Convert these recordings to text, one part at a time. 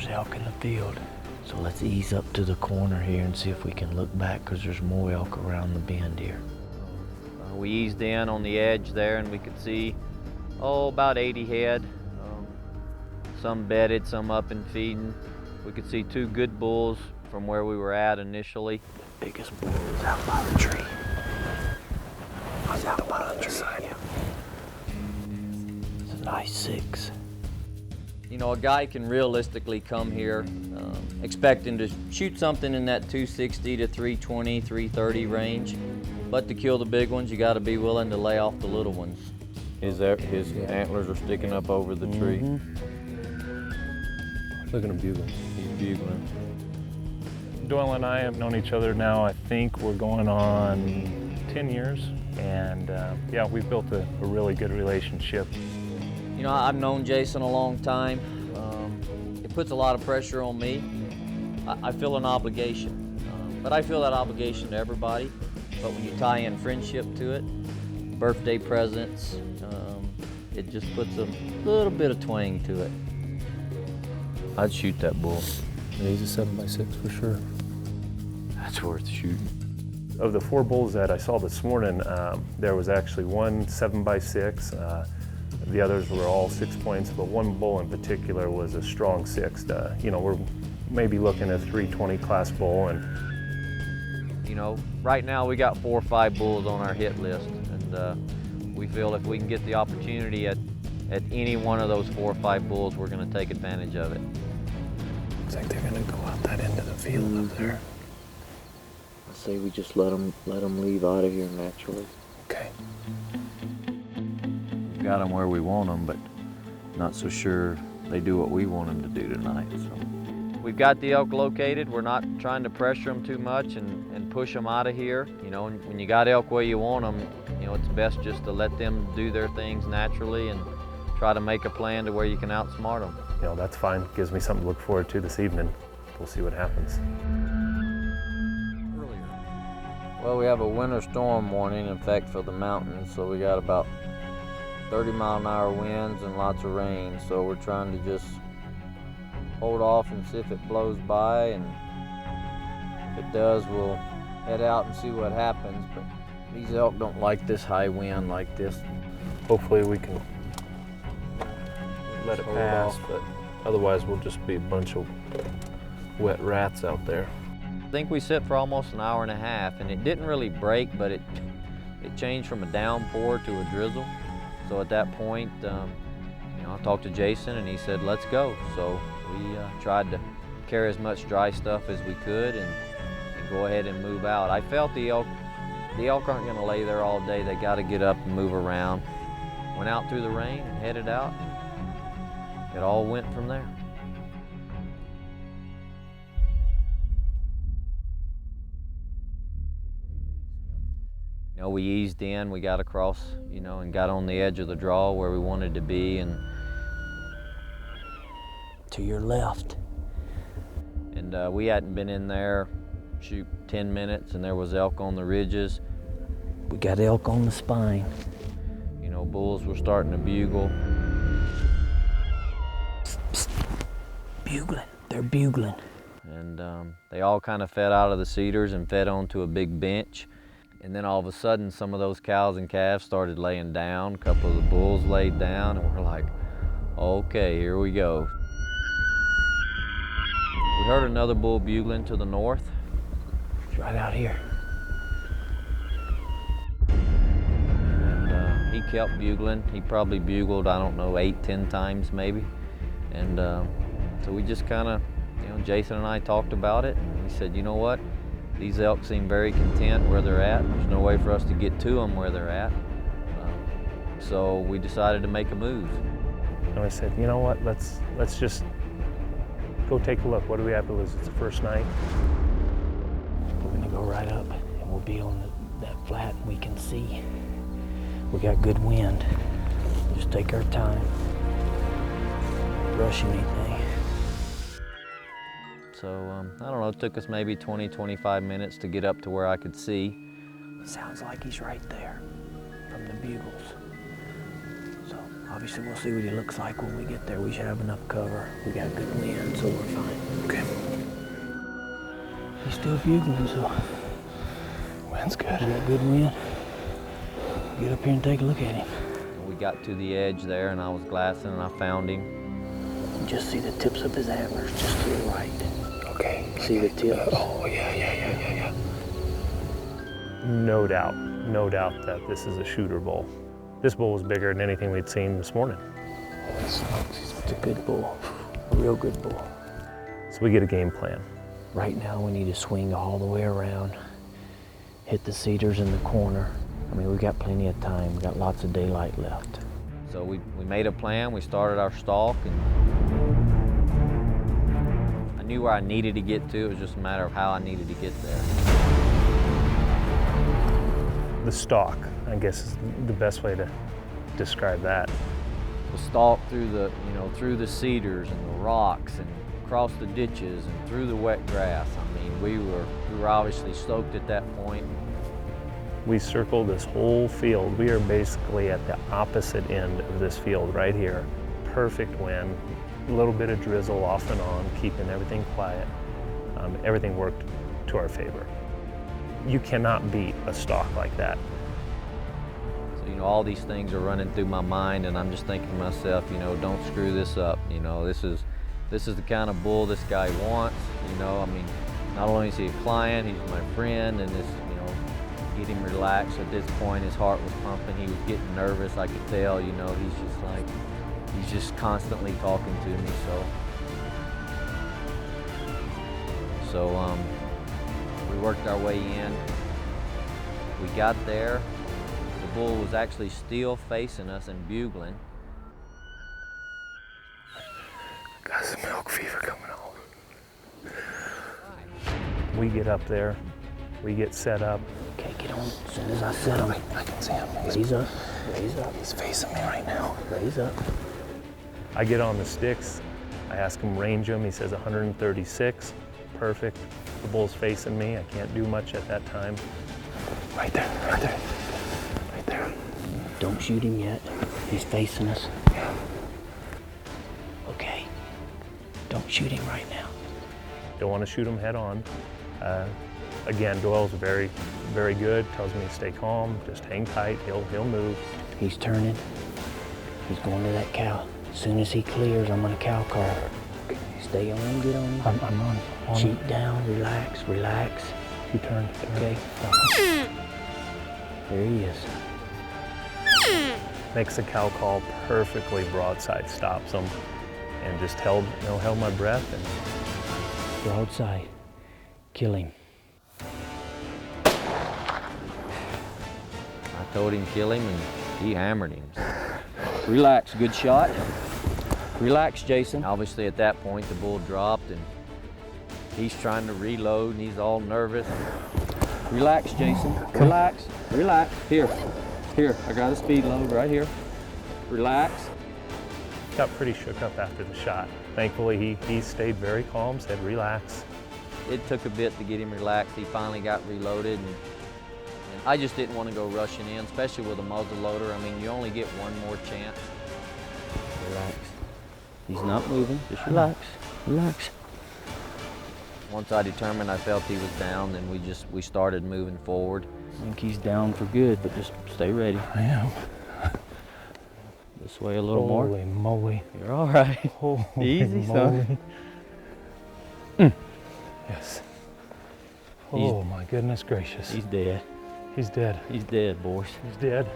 There's elk in the field. So let's ease up to the corner here and see if we can look back, because there's more elk around the bend here. We eased in on the edge there and we could see, about 80 head. Some bedded, some up and feeding. We could see 2 good bulls from where we were at initially. The biggest bull is out by the tree. He's out by the tree. Yeah. It's a nice 6. You know, a guy can realistically come here expecting to shoot something in that 260 to 320, 330 range. But to kill the big ones, you got to be willing to lay off the little ones. His antlers are sticking up over the tree. Look at him bugling. He's bugling. Doyle and I have known each other now, I think we're going on 10 years. And yeah, we've built a really good relationship. You know, I've known Jason a long time. It puts a lot of pressure on me. I feel an obligation, but I feel that obligation to everybody. But when you tie in friendship to it, birthday presents, it just puts a little bit of twang to it. I'd shoot that bull. Yeah, he's a 7x6 for sure. That's worth shooting. Of the 4 bulls that I saw this morning, there was actually one 7x6. The others were all 6 points, but one bull in particular was a strong 6. You know, we're maybe looking at a 320 class bull. And you know, right now we got 4 or 5 bulls on our hit list, and we feel if we can get the opportunity at any one of those 4 or 5 bulls, we're going to take advantage of it. Looks like they're going to go out that end of the field up there. I say we just let them leave out of here naturally. Okay. We've got them where we want them, but not so sure they do what we want them to do tonight. So we've got the elk located. We're not trying to pressure them too much and push them out of here. You know, when you got elk where you want them, you know, it's best just to let them do their things naturally and try to make a plan to where you can outsmart them. you know, that's fine. Gives me something to look forward to this evening. We'll see what happens. Well, we have a winter storm warning, in fact, for the mountains, so we got about 30-mile-an-hour winds and lots of rain, so we're trying to just hold off and see if it blows by, and if it does, we'll head out and see what happens. But these elk don't like this high wind like this. Hopefully we can let it Hold pass, off. but otherwise we'll just be a bunch of wet rats out there. I think we sit for almost an hour and a half, and it didn't really break, but it changed from a downpour to a drizzle. So at that point, you know, I talked to Jason, and he said, let's go. So we tried to carry as much dry stuff as we could and go ahead and move out. I felt the elk aren't gonna lay there all day. They gotta get up and move around. Went out through the rain and headed out, and it all went from there. You know, we eased in, we got across, you know, and got on the edge of the draw where we wanted to be, and To your left. and we hadn't been in there, shoot, 10 minutes, and there was elk on the ridges. We got elk on the spine. You know, bulls were starting to bugle. Psst, psst. Bugling. They're bugling. And they all kind of fed out of the cedars and fed onto a big bench. And then all of a sudden, some of those cows and calves started laying down. A couple of the bulls laid down, and we're like, okay, here we go. We heard another bull bugling to the north. It's right out here. And he kept bugling. He probably bugled, I don't know, 8, 10 times maybe. And so we just kind of, you know, Jason and I talked about it, and he said, you know what? These elk seem very content where they're at. There's no way for us to get to them where they're at. So we decided to make a move. And I said, you know what, let's just go take a look. What do we have to lose? It's the first night. We're gonna go right up, and we'll be on that flat, and we can see. We got good wind. Just take our time. Rush anything. So, I don't know, it took us maybe 20, 25 minutes to get up to where I could see. Sounds like he's right there from the bugles. So Obviously, we'll see what he looks like when we get there. We should have enough cover. We got good wind, so we're fine. Okay. He's still bugling, so Wind's good. we got good wind. Get up here and take a look at him. We got to the edge there, and I was glassing, and I found him. You just see the tips of his antlers just to the right. Okay. See the tips? Oh, yeah. No doubt that this is a shooter bull. This bull was bigger than anything we'd seen this morning. It's a good bull, a real good bull. So we get a game plan. Right now, we need to swing all the way around, hit the cedars in the corner. I mean, we've got plenty of time. We've got lots of daylight left. So we made a plan. We started our stalk, and I knew where I needed to get to. It was just a matter of how I needed to get there. The stalk, I guess, is the best way to describe that. The stalk through the, through the cedars and the rocks and across the ditches and through the wet grass. I mean, we were obviously stoked at that point. We circled this whole field. We are basically at the opposite end of this field right here. Perfect wind, a little bit of drizzle off and on, keeping everything quiet. Everything worked to our favor. You cannot beat a stalk like that. So, all these things are running through my mind, and I'm just thinking to myself, don't screw this up. This is the kind of bull this guy wants. I mean, not only is he a client, he's my friend, and this, get him relaxed. At this point, his heart was pumping. He was getting nervous. I could tell, he's just constantly talking to me. So we worked our way in. We got there. The bull was actually still facing us and bugling. Got some milk fever coming on. We get up there. We get set up. Okay, get on. As soon as I set him, I can see him. raise up. He's facing me right now. Raise up. I get on the sticks. I ask him range him. He says 136. Perfect. The bull's facing me. I can't do much at that time. Right there. Don't shoot him yet. He's facing us. Okay. Don't shoot him right now. Don't want to shoot him head on. Again, Doyle's very, very good. Tells me to stay calm, just hang tight. He'll move. He's turning. He's going to that cow. As soon as he clears, I'm gonna cow call. Stay on him, get on him. I'm on. Cheek down, relax. He turned. Okay. There he is. Makes the cow call perfectly broadside, stops him, and just held my breath. And Broadside. Kill him. I told him kill him, and he hammered him. Relax, good shot. Relax, Jason. Obviously, at that point, the bull dropped, and he's trying to reload, and he's all nervous. Relax, Jason. Relax. Here, I got a speed load right here. Relax. got pretty shook up after the shot. Thankfully, he stayed very calm, said relax. It took a bit to get him relaxed. He finally got reloaded, and I just didn't want to go rushing in, especially with a muzzle loader. I mean, you only get one more chance. Relax. He's not moving. Just relax. Relax. Once I determined I felt he was down, then we started moving forward. I think he's down for good, but just stay ready. I am. This way a little more. Holy moly. You're all right. Holy Easy, son. Yes. Oh my goodness gracious. He's dead. He's dead. He's dead, boys. He's dead.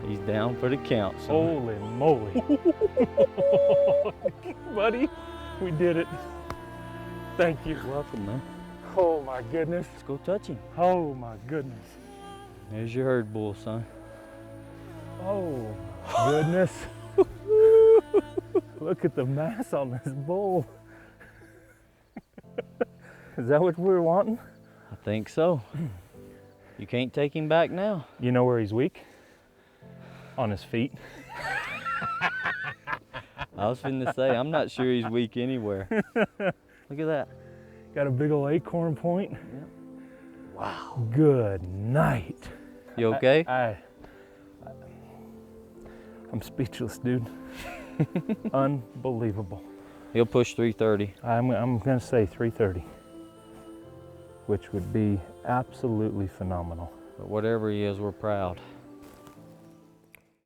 He's down for the count, son. Holy moly. Buddy, we did it. Thank you. You're welcome, man. Oh my goodness. Let's go touch him. Oh my goodness. There's your herd bull, son. Oh my goodness. Look at the mass on this bull. Is that what we were wanting? I think so. You can't take him back now. You know where he's weak? On his feet. I was finna say, I'm not sure he's weak anywhere. Look at that. Got a big old acorn point. Yep. Wow. Good night. You okay? I'm speechless, dude. Unbelievable. He'll push 330. I'm gonna say 330, which would be absolutely phenomenal. But whatever he is, we're proud.